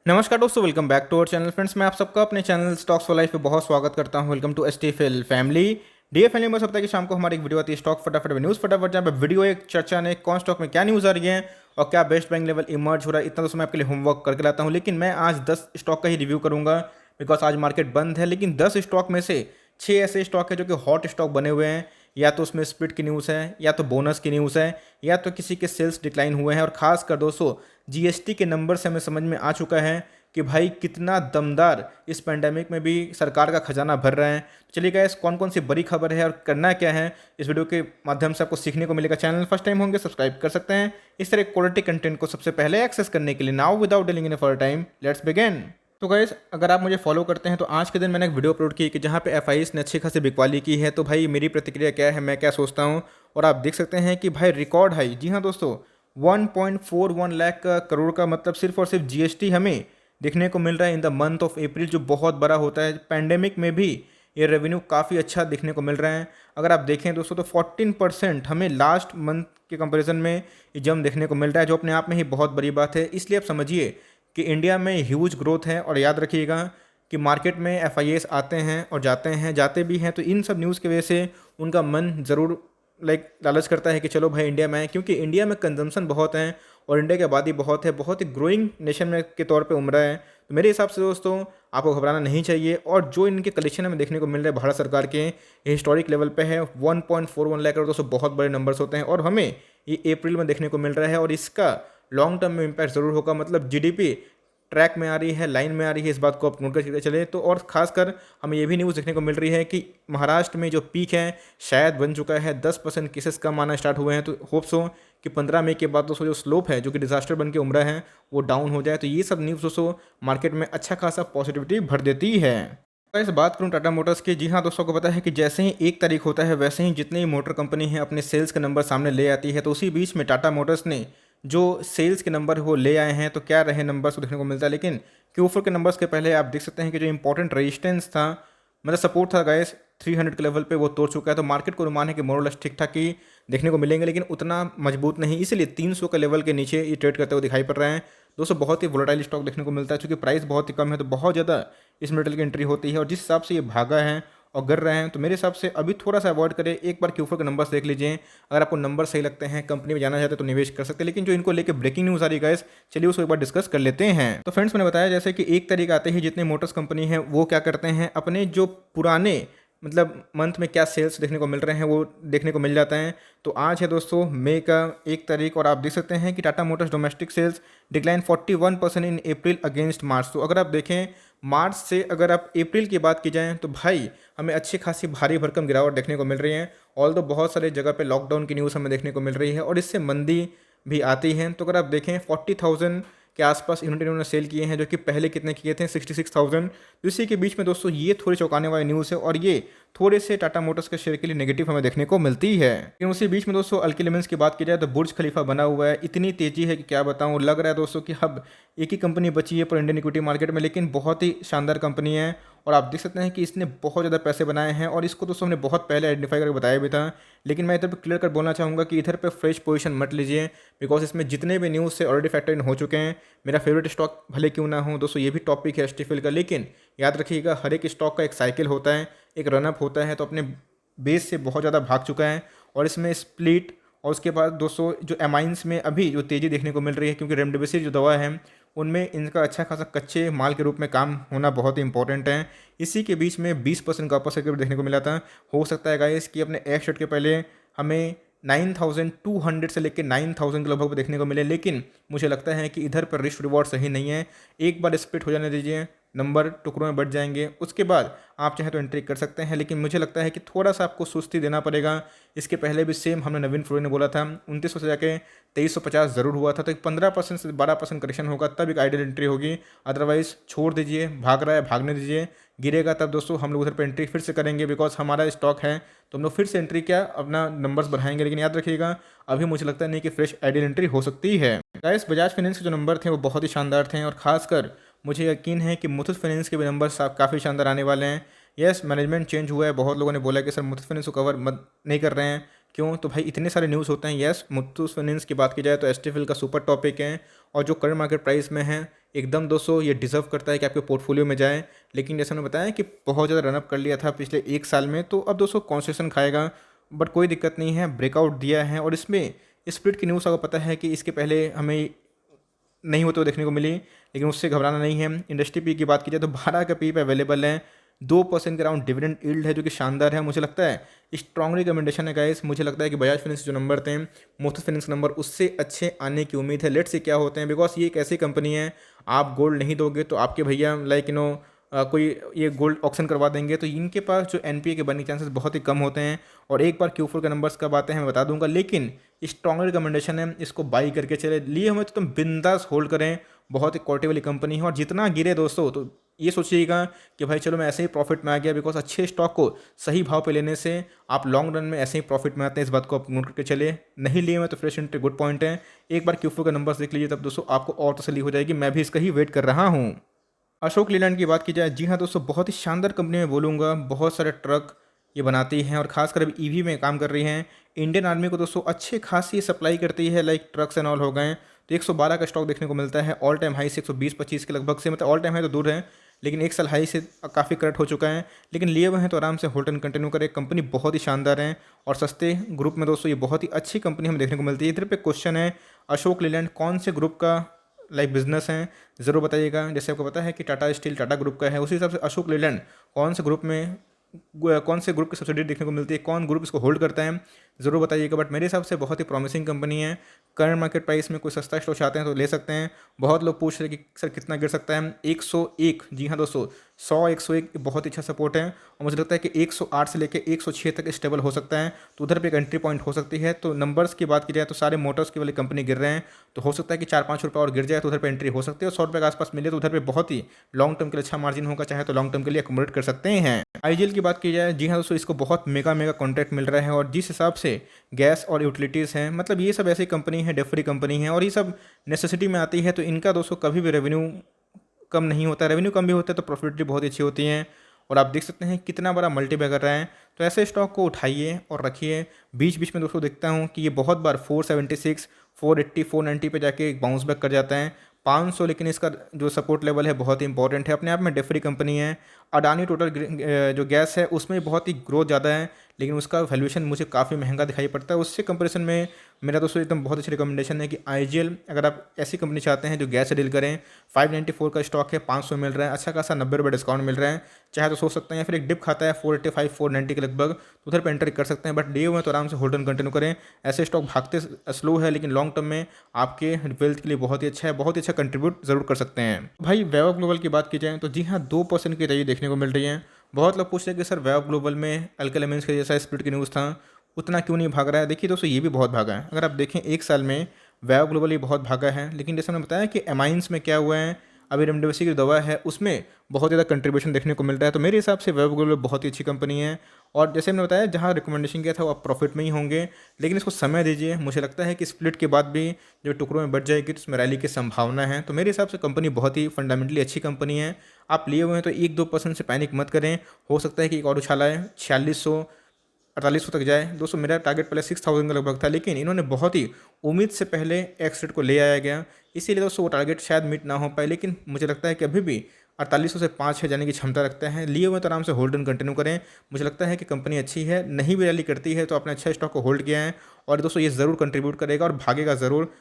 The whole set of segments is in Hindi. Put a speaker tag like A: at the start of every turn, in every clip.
A: नमस्कार दोस्तों, welcome back to our channel. Friends, मैं आप सबका अपने चैनल स्टॉक्स फॉर लाइफ पे बहुत स्वागत करता हूं। Welcome to STFL family. DA family में सप्ताह की शाम को हमारी एक वीडियो आती है स्टॉक फटाफट में न्यूज़ फटाफट, जहाँ पे वीडियो एक चर्चा ने कौन स्टॉक में क्या न्यूज़ आ रही है और क्या बेस्ट बैंक लेवल इमर्ज हो रहा है, इतना दोस्तों मैं आपके लिए होमवर्क करके लाता हूँ। लेकिन मैं आज 10 स्टॉक का ही रिव्यू करूंगा बिकॉज आज मार्केट बंद है। लेकिन 10 स्टॉक में से 6 ऐसे स्टॉक है जो कि हॉट स्टॉक बने हुए हैं। या तो उसमें स्प्लिट की न्यूज़ है, या तो बोनस की न्यूज़ है, या तो किसी के सेल्स डिक्लाइन हुए हैं। और खासकर दोस्तों जीएसटी के नंबर से हमें समझ में आ चुका है कि भाई कितना दमदार इस पेंडेमिक में भी सरकार का खजाना भर रहे हैं। तो चलिए गाइस, कौन कौन सी बड़ी खबर है और करना क्या है इस वीडियो के माध्यम से आपको सीखने को मिलेगा। चैनल फर्स्ट टाइम होंगे सब्सक्राइब कर सकते हैं इस तरह क्वालिटी कंटेंट को सबसे पहले एक्सेस करने के लिए। Now without dealing in for time, let's begin. तो गाइस, अगर आप मुझे फॉलो करते हैं तो आज के दिन मैंने एक वीडियो अपलोड की कि जहाँ पे एफआईएस ने अच्छी खासी बिकवाली की है। तो भाई मेरी प्रतिक्रिया क्या है, मैं क्या सोचता हूँ, और आप देख सकते हैं कि भाई रिकॉर्ड हाई, जी हाँ दोस्तों, 1.41 लाख करोड़ का मतलब सिर्फ और सिर्फ जीएसटी हमें देखने को मिल रहा है in the month of April, जो बहुत बड़ा होता है। पैंडेमिक में भी ये रेवेन्यू काफ़ी अच्छा देखने को मिल रहा है। अगर आप देखें दोस्तों तो 14% हमें लास्ट मंथ के कंपैरिजन में ये जंप देखने को मिल रहा है, जो अपने आप में ही बहुत बड़ी बात है। इसलिए आप समझिए कि इंडिया में ह्यूज ग्रोथ है। और याद रखिएगा कि मार्केट में एफआईएस आते हैं और जाते हैं, जाते भी हैं, तो इन सब न्यूज़ की वजह से उनका मन ज़रूर लालच करता है कि चलो भाई इंडिया में आए, क्योंकि इंडिया में कंजम्पशन बहुत है और इंडिया की आबादी बहुत है, बहुत ही ग्रोइंग नेशन में के तौर पे उभरा है। तो मेरे हिसाब से दोस्तों आपको घबराना नहीं चाहिए। और जो इनके कलेक्शन हमें देखने को मिल रहे हैं भारत सरकार के, हिस्टोरिक लेवल पे है 1.41 लाख करोड़। दोस्तों बहुत बड़े नंबर्स होते हैं और हमें ये अप्रैल में देखने को मिल रहा है। और इसका लॉन्ग टर्म में इम्पैक्ट ज़रूर होगा, मतलब जीडीपी ट्रैक में आ रही है, लाइन में आ रही है, इस बात को आप नोट करके चले तो। और खासकर हमें ये भी न्यूज़ देखने को मिल रही है कि महाराष्ट्र में जो पीक है शायद बन चुका है, 10% केसेस कम आना स्टार्ट हुए हैं। तो होप्स हो कि 15 मई के बाद दोस्तों जो स्लोप है, जो कि डिजास्टर बन के उमड़ा है, वो डाउन हो जाए। तो ये सब न्यूज़ दोस्तों मार्केट में अच्छा खासा पॉजिटिविटी भर देती है। तो इस बात करूं टाटा मोटर्स की, जी हाँ दोस्तों को पता है कि जैसे ही 1 तारीख होता है वैसे ही जितनी ही मोटर कंपनी है अपने सेल्स के नंबर सामने ले आती है। तो उसी बीच में टाटा मोटर्स ने जो सेल्स के नंबर वो ले आए हैं, तो क्या रहे नंबर्स को देखने को मिलता है। लेकिन Q4 के नंबर्स के पहले आप देख सकते हैं कि जो इंपॉर्टेंट रेजिस्टेंस था, मतलब सपोर्ट था गाइस 300 के लेवल पे, वो तोड़ चुका है। तो मार्केट को अनुमान है कि मोरलेस ठीक ठाक ही देखने को मिलेंगे, लेकिन उतना मजबूत नहीं, इसलिए 300 के लेवल के नीचे ये ट्रेड करते हुए दिखाई पड़ रहे हैं। दोस्तों बहुत ही वोलेटाइल स्टॉक देखने को मिलता है, क्योंकि प्राइस बहुत ही कम है तो बहुत ज़्यादा इस मेटल की एंट्री होती है। और जिस हिसाब से ये भागा है और गिर रहे हैं, तो मेरे हिसाब से अभी थोड़ा सा अवॉइड करें। एक बार Q4 के नंबर्स देख लीजिए, अगर आपको नंबर सही लगते हैं, कंपनी में जाना चाहते हैं तो निवेश कर सकते हैं। लेकिन जो इनको लेके ब्रेकिंग न्यूज़ आ रही है गाइस, चलिए उसको एक बार डिस्कस कर लेते हैं। तो फ्रेंड्स, मैंने बताया जैसे कि 1 तारीख आते ही जितने मोटर्स कंपनी है वो क्या करते हैं, अपने जो पुराने मतलब मंथ में क्या सेल्स देखने को मिल रहे हैं वो देखने को मिल जाता है। तो आज है दोस्तों मई का 1 तारीख, और आप देख सकते हैं कि Tata Motors domestic sales decline 41% in April against March. तो अगर आप देखें मार्च से अगर आप अप्रैल की बात की जाए तो भाई हमें अच्छी खासी भारी भरकम गिरावट देखने को मिल रही है। ऑल दो बहुत सारे जगह पे लॉकडाउन की न्यूज़ हमें देखने को मिल रही है और इससे मंदी भी आती है। तो अगर आप देखें 40,000 के आसपास इन्होंने सेल किए हैं, जो कि पहले कितने किए थे 66,000। तो इसी के बीच में दोस्तों ये थोड़ी चौंकाने वाली न्यूज़ है और ये थोड़े से टाटा मोटर्स के शेयर के लिए नेगेटिव हमें देखने को मिलती है। लेकिन उसी बीच में दोस्तों अल्की लिमेंट्स की बात की जाए तो बुर्ज खलीफा बना हुआ है, इतनी तेजी है कि क्या बताऊं। लग रहा है दोस्तों कि अब एक ही कंपनी बची है पर इंडियन इक्विटी मार्केट में, लेकिन बहुत ही शानदार कंपनी है। और आप देख सकते हैं कि इसने बहुत ज़्यादा पैसे बनाए हैं और इसको दोस्तों हमने बहुत पहले आइडेंटिफाई करके बताया भी था। लेकिन मैं इधर पर क्लियर कर बोलना चाहूँगा कि इधर पे फ्रेश पोजीशन मत लीजिए, बिकॉज इसमें जितने भी न्यूज़ से ऑलरेडी फैक्टर इन हो चुके हैं। मेरा फेवरेट स्टॉक भले क्यों ना हो दोस्तों, ये भी टॉपिक है एसटीएफएल का, लेकिन याद रखिएगा हर एक स्टॉक का एक साइकिल होता है, एक रनअप होता है। तो अपने बेस से बहुत ज़्यादा भाग चुका है और इसमें स्प्लिट, और उसके बाद दोस्तों जो एमाइंस में अभी जो तेज़ी देखने को मिल रही है, क्योंकि रेमडेसिविर जो दवा है उनमें इनका अच्छा खासा कच्चे माल के रूप में काम होना बहुत ही इंपॉर्टेंट है। इसी के बीच में 20% का अपर सर्किट देखने को मिला था। हो सकता है गाइस कि अपने एक शॉट के पहले हमें 9,200 से लेकर 9,000 के लगभग देखने को मिले, लेकिन मुझे लगता है कि इधर पर रिस्क रिवॉर्ड सही नहीं है। एक बार स्प्लिट हो जाने दीजिए, नंबर टुकड़ों में बढ़ जाएंगे, उसके बाद आप चाहें तो एंट्री कर सकते हैं। लेकिन मुझे लगता है कि थोड़ा सा आपको सुस्ती देना पड़ेगा। इसके पहले भी सेम हमने नवीन फ्लोर ने बोला था 2900 से जाके 2350 ज़रूर हुआ था। तो 15% से 12% करेक्शन होगा तब एक आइडियल एंट्री होगी, अदरवाइज छोड़ दीजिए, भाग रहा है भागने दीजिए। गिरेगा तब दोस्तों हम लोग उधर पर एंट्री फिर से करेंगे, बिकॉज हमारा स्टॉक है तो हम लोग फिर से एंट्री क्या अपना नंबर्स बढ़ाएंगे। लेकिन याद रखिएगा अभी मुझे लगता नहीं कि फ्रेश आइडियल एंट्री हो सकती है। गाइस, बजाज फाइनेंस के जो नंबर थे वो बहुत ही शानदार थे और खासकर मुझे यकीन है कि मुथूट फाइनेंस के भी नंबर्स काफ़ी शानदार आने वाले हैं। यस, मैनेजमेंट चेंज हुआ है, बहुत लोगों ने बोला कि सर मुथूट फाइनेंस को कवर मत नहीं कर रहे हैं, क्यों? तो भाई इतने सारे न्यूज़ होते हैं। यस, मुथूट फाइनेंस की बात की जाए तो एसटीएफएल का सुपर टॉपिक है और जो करंट मार्केट प्राइस में है एकदम दोस्तों ये डिज़र्व करता है कि आपके पोर्टफोलियो में जाए। लेकिन जैसे मैंने बताया कि बहुत ज़्यादा रनअप कर लिया था पिछले 1 साल में, तो अब दोस्तों कंसेशन खाएगा, बट कोई दिक्कत नहीं है, ब्रेकआउट दिया है। और इसमें स्प्लिट की न्यूज़ आपको पता है कि इसके पहले हमें नहीं होते हुए देखने को मिली, लेकिन उससे घबराना नहीं है। इंडस्ट्री पी की बात की जाए तो 12 का पी पे अवेलेबल है, 2% के अराउंड डिविडेंड यील्ड है जो कि शानदार है। मुझे लगता है स्ट्रॉन्ग रिकमेंडेशन है गाइस। मुझे लगता है कि बजाज फाइनेंस जो नंबर थे, मुथूट फाइनेंस नंबर, उससे अच्छे आने की उम्मीद है। लेट्स से क्या होते हैं, बिकॉज ये एक ऐसी कंपनी है, आप गोल्ड नहीं दोगे तो आपके भैया कोई ये गोल्ड ऑक्शन करवा देंगे, तो इनके पास जो एनपीए के बनने के चांसेस बहुत ही कम होते हैं। और एक बार Q4 के नंबर्स कब आते हैं मैं बता दूंगा, लेकिन स्ट्रॉन्ग रिकमेंडेशन है, इसको बाई करके चले लिए हमें तो तुम बिंदास होल्ड करें। बहुत ही क्वालिटी वाली कंपनी है, और जितना गिरे दोस्तों तो ये सोचिएगा कि भाई चलो मैं ऐसे ही प्रॉफिट में आ गया, बिकॉज अच्छे स्टॉक को सही भाव पे लेने से आप लॉन्ग रन में ऐसे ही प्रॉफिट में आते हैं। इस बात को आप नोट करके चले। नहीं लिए मैं तो फ्रेश एंट्री गुड पॉइंट है। एक बार Q4 के नंबर्स देख लीजिए, तब दोस्तों आपको और तसल्ली हो जाएगी। मैं भी इसका ही वेट कर रहा हूँ। अशोक लीलैंड की बात की जाए, जी हाँ दोस्तों, बहुत ही शानदार कंपनी में बोलूँगा। बहुत सारे ट्रक ये बनाती हैं, और खासकर अभी ईवी में काम कर रही हैं। इंडियन आर्मी को दोस्तों अच्छे खासी सप्लाई करती है, लाइक ट्रक्स एंड ऑल हो गए। तो 112 का स्टॉक देखने को मिलता है, ऑल टाइम हाई से 120-25 के लगभग से, मतलब ऑल टाइम हाई तो दूर है, लेकिन 1 साल हाई से काफ़ी करेक्ट हो चुका है। लेकिन लिए हुए हैं तो आराम से होल्ड एंड कंटिन्यू करें। कंपनी बहुत ही शानदार है, और सस्ते ग्रुप में दोस्तों ये बहुत ही अच्छी कंपनी हमें देखने को मिलती है। इधर पे क्वेश्चन है, अशोक लीलैंड कौन से ग्रुप का लाइक बिजनेस है, ज़रूर बताइएगा। जैसे आपको पता है कि टाटा स्टील टाटा ग्रुप का है, उसी हिसाब से अशोक लीलैंड कौन से ग्रुप में, कौन से ग्रुप की सब्सिडी देखने को मिलती है, कौन ग्रुप इसको होल्ड करता है, ज़रूर बताइएगा। बट मेरे हिसाब से बहुत ही प्रॉमिसिंग कंपनी है। करंट मार्केट प्राइस में कोई सस्ता स्टॉक चाहते हैं तो ले सकते हैं। बहुत लोग पूछ रहे हैं कि सर कितना गिर सकता है, 101। जी हाँ दोस्तों, 101 बहुत ही अच्छा सपोर्ट है। और मुझे लगता है कि 108 से लेकर 106 तक स्टेबल हो सकता है, तो उधर पे एक एंट्री पॉइंट हो सकती है। तो नंबर्स की बात की जाए तो सारे मोटर्स की वाली कंपनी गिर रहे हैं, तो हो सकता है कि 4-5 रुपये और गिर जाए तो उधर पे एंट्री हो सकती है। और 100 रुपये के आसपास मिले तो उधर पे बहुत ही लॉन्ग टर्म के लिए अच्छा मार्जिन होगा, चाहे तो लॉन्ग टर्म के लिए अकोमोडेट कर सकते हैं। आईजीएल की बात की जाए, जी हाँ दोस्तों, इसको बहुत मेगा मेगा कॉन्ट्रैक्ट मिल रहा है, और जिस हिसाब से गैस और यूटिलिटीज़ हैं, मतलब ये सब ऐसी कंपनी है, डेफरी कंपनी है, और ये सब नेसेसिटी में आती है, तो इनका दोस्तों कभी भी रेवेन्यू कम नहीं होता। रेवेन्यू कम भी होता है तो प्रॉफिट भी बहुत अच्छी होती हैं। और आप देख सकते हैं कितना बड़ा मल्टीपल कर रहा है। तो ऐसे स्टॉक को उठाइए और रखिए। बीच बीच में दोस्तों देखता हूँ कि ये बहुत बार 476, 480, 490 पे जाके बाउंस बैक कर जाता है, 500, लेकिन इसका जो सपोर्ट लेवल है बहुत ही इंपॉर्टेंट है। अपने आप में डेफरी कंपनी है। अडानी टोटल जो गैस है उसमें बहुत ही ग्रोथ ज़्यादा है, लेकिन उसका वैल्यूएशन मुझे काफ़ी महंगा दिखाई पड़ता है। उससे कंपैरिजन में मेरा दोस्तों एकदम बहुत अच्छी रिकमेंडेशन है कि आईजीएल, अगर आप ऐसी कंपनी चाहते हैं जो गैस से डील करें, 594 का स्टॉक है, 500 मिल रहा है, अच्छा खासा 90 रुपये डिस्काउंट मिल रहा है, चाहे तो सोच सकते हैं। या फिर एक डिप खाता है 485, 490 के लगभग, तो उधर पर एंटर कर सकते हैं। बट डे में तो आराम से होल्ड ऑन कंटिन्यू करें। ऐसे स्टॉक भागते स्लो है, लेकिन लॉन्ग टर्म में आपके वेल्थ के लिए बहुत ही अच्छा है, बहुत ही अच्छा कंट्रीब्यूट जरूर कर सकते हैं। भाई वैभव ग्लोबल की बात की जाए तो जी हाँ, 2% की रही देखने को मिल रही है। बहुत लोग पूछ रहे हैं कि सर वैभव ग्लोबल में अल्केल एमिन्स के जैसा स्प्लिट की न्यूज़ था, उतना क्यों नहीं भाग रहा है। देखिए दोस्तों, ये भी बहुत भागा है। अगर आप देखें 1 साल में वैभव ग्लोबल ये बहुत भागा है, लेकिन जैसे मैंने बताया कि एमाइंस में क्या हुआ है, अभी रेमडेसिविर की दवा है उसमें बहुत ज़्यादा कंट्रीब्यूशन देखने को मिल रहा है। तो मेरे हिसाब से वैभव ग्लोबल बहुत ही अच्छी कंपनी है। और जैसे मैंने बताया, जहाँ रिकमेंडेशन किया था वो आप प्रॉफिट में ही होंगे, लेकिन इसको समय दीजिए। मुझे लगता है कि स्प्लिट के बाद भी जो टुकड़ों में बच जाएगी तो उसमें रैली की संभावना है। तो मेरे हिसाब से कंपनी बहुत ही फंडामेंटली अच्छी कंपनी है। आप लिए हुए हैं तो 1-2% से पैनिक मत करें। हो सकता है कि एक और उछाला है 4600, 4800 तक जाए। दोस्तों मेरा टारगेट पहले 6000 का लगभग था, लेकिन इन्होंने बहुत ही उम्मीद से पहले एक्स रेट को ले आया गया, इसीलिए दोस्तों वो टारगेट शायद मीट ना हो पाए। लेकिन मुझे लगता है कि अभी भी 4800 से 5-6 जाने की क्षमता रखता है। लिए हुए तो आराम से होल्ड एंड कंटिन्यू करें। मुझे लगता है कि कंपनी अच्छी है, नहीं भी रैली करती है तो अपने अच्छा स्टॉक को होल्ड किया है, और दोस्तों ये ज़रूर कंट्रीब्यूट करेगा और भागेगा ज़रूर।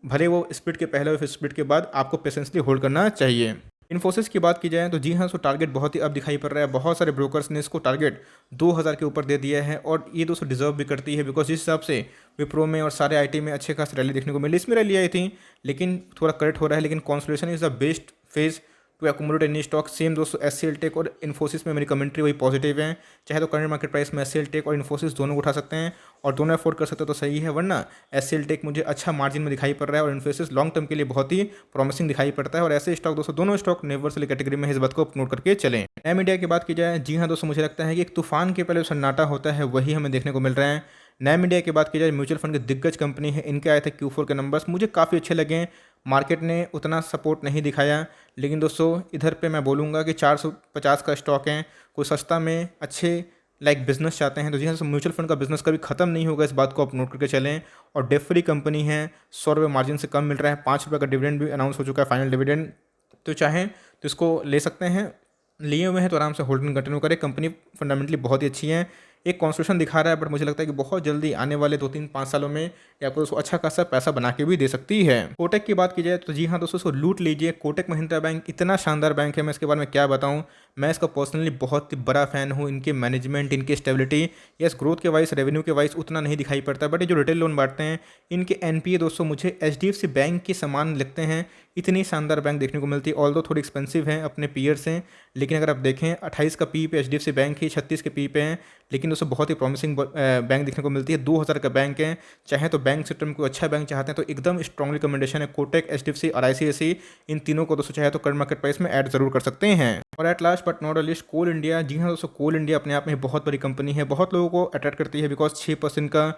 A: भले वो स्प्लिट के पहले और फिर स्प्लिट के बाद, आपको पेशेंसली होल्ड करना चाहिए। इन्फोसिस की बात की जाए तो जी हाँ, सो टारगेट बहुत ही अब दिखाई पड़ रहा है। बहुत सारे ब्रोकर्स ने इसको टारगेट 2000 के ऊपर दे दिया है, और ये दोस्तों डिजर्व भी करती है, बिकॉज जिस हिसाब से विप्रो में और सारे आईटी में अच्छे खास रैली देखने को मिली। इसमें रैली आई थी, लेकिन थोड़ा करेक्ट हो रहा है। लेकिन consolidation is the best phase two accumulate any stock. Same दोस्तों एचसीएल टेक और इन्फोसिस में मेरी कमेंट्री वही पॉजिटिव है। चाहे तो करंट मार्केट प्राइस में एचसीएल टेक और इन्फोसिस दोनों को उठा सकते हैं, और दोनों अफोर्ड कर सकते हो तो सही है, वरना एचसीएल टेक मुझे अच्छा मार्जिन में दिखाई पड़ रहा है, और इन्फोसिस लॉन्ग टर्म के लिए बहुत ही प्रॉमिसिंग दिखाई पड़ता है। और ऐसे स्टॉक दोस्तों, दोनों स्टॉक नेवर वाली कैटेगरी में, इस बात को नोट करके चलें। नैम इंडिया की बात की जाए, जी हाँ दोस्तों, मुझे लगता है कि एक तूफान के पहले सन्नाटा होता है, वही हमें देखने को मिल रहा है। नैम इंडिया की बात की जाए, म्यूचुअल फंड की दिग्गज कंपनी है। इनके आए थे Q4 के नंबर्स, मुझे काफ़ी अच्छे लगे। मार्केट ने उतना सपोर्ट नहीं दिखाया, लेकिन दोस्तों इधर पे मैं बोलूँगा कि 450 का स्टॉक है। कोई सस्ता में अच्छे लाइक बिजनेस चाहते हैं तो जी हाँ, म्यूचुअल फंड का बिजनेस कभी खत्म नहीं होगा, इस बात को आप नोट करके चलें। और डेफ फ्री कंपनी है, 100 रुपये मार्जिन से कम मिल रहा है। 5 रुपये का डिविडेंड भी अनाउंस हो चुका है, फाइनल डिविडेंड। तो चाहें तो इसको ले सकते हैं, लिए हुए हैं तो आराम से होल्ड एंड कंटिन्यू करें। कंपनी फंडामेंटली बहुत ही अच्छी है, एक कॉन्स्टिट्यूशन दिखा रहा है, बट मुझे लगता है कि बहुत जल्दी आने वाले 2-3-5 सालों में ये आपको दोस्तों अच्छा खासा पैसा बना के भी दे सकती है। कोटक की बात की जाए तो जी हाँ दोस्तों, इसको लूट लीजिए। कोटक महिंद्रा बैंक इतना शानदार बैंक है, मैं इसके बारे में क्या बताऊँ। मैं इसका पर्सनली बहुत ही बड़ा फैन हूँ। इनके मैनेजमेंट, इनकी स्टेबिलिटी, यस ग्रोथ के वाइज, रेवेन्यू के वाइज उतना नहीं दिखाई पड़ता, बट ये जो रिटेल लोन बांटते हैं, इनके एनपीए दोस्तों मुझे एचडीएफसी बैंक के समान लगते हैं। इतनी शानदार बैंक देखने को मिलती है, ऑल्दो थोड़ी एक्सपेंसिव है अपने पीयर से, लेकिन अगर आप देखें 28 का पी पे एचडीएफसी बैंक ही 36 के पी पे हैं, लेकिन दोस्तों बहुत ही प्रॉमिसिंग बैंक देखने को मिलती है। 2000 का बैंक है। चाहे तो बैंक सेक्टर में कोई अच्छा बैंक चाहते हैं तो एकदम स्ट्रॉन्ग रिकमेंडेशन है। कोटक, एचडीएफसी और आईसीआईसी, इन तीनों को दोस्तों चाहे तो करंट मार्केट प्राइस में ऐड जरूर कर सकते हैं। और at last but not least, coal India. जी हाँ दोस्तों, कोल इंडिया अपने आप में बहुत बड़ी कंपनी है, बहुत लोगों को अट्रैक्ट करती है, बिकॉज 6% का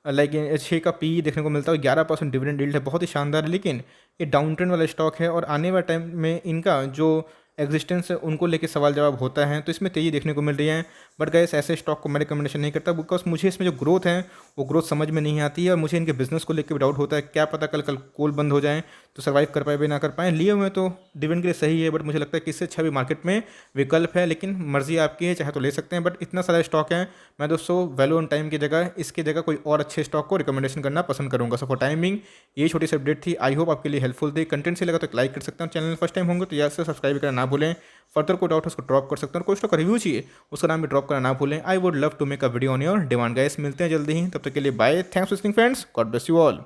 A: 6 का पी देखने को मिलता है, 11% डिविडेंड यील्ड है, बहुत ही शानदार है। लेकिन ये डाउन ट्रेंड वाला स्टॉक है और आने वाले टाइम में इनका जो एग्जिस्टेंस है उनको लेके सवाल जवाब होता है, तो इसमें तेज़ी देखने को मिल रही है। बट गाइस ऐसे स्टॉक को मैं रिकमेंडेशन नहीं करता, बिकॉज मुझे इसमें जो ग्रोथ है वो ग्रोथ समझ में नहीं आती है, और मुझे इनके बिजनेस को लेकर भी डाउट होता है, क्या पता कल कल कोल बंद हो जाए तो सर्वाइव कर पाए भी ना कर पाए। लिए हुए तो डिविडेंड के लिए सही है, बट मुझे लगता है कि इससे अच्छा भी मार्केट में विकल्प है, लेकिन मर्जी आपकी है, चाहे तो ले सकते हैं। बट इतना सारा स्टॉक है, मैं दोस्तों वैल्यू ऑन टाइम की जगह इसकी जगह कोई और अच्छे स्टॉक को रिकमेंडेशन करना पसंद करूंगा। सो फॉर टाइमिंग ये छोटी सी अपडेट थी, आई होप आपके लिए हेल्पफुल थी। कंटेंट से लगा तो लाइक कर सकते हैं, चैनल फर्स्ट टाइम होंगे तो यार से सब्सक्राइब करना ना भूलें। फर्दर कोई डाउट है उसको ड्रॉप कर सकते हैं, और कोई स्टॉक का रिव्यू चाहिए उसका नाम भी ड्रॉप करना ना भूलें। I would love to make a video on your demand. Guys मिलते हैं जल्दी ही, तब तक के लिए bye. Thanks for listening friends, God bless you all.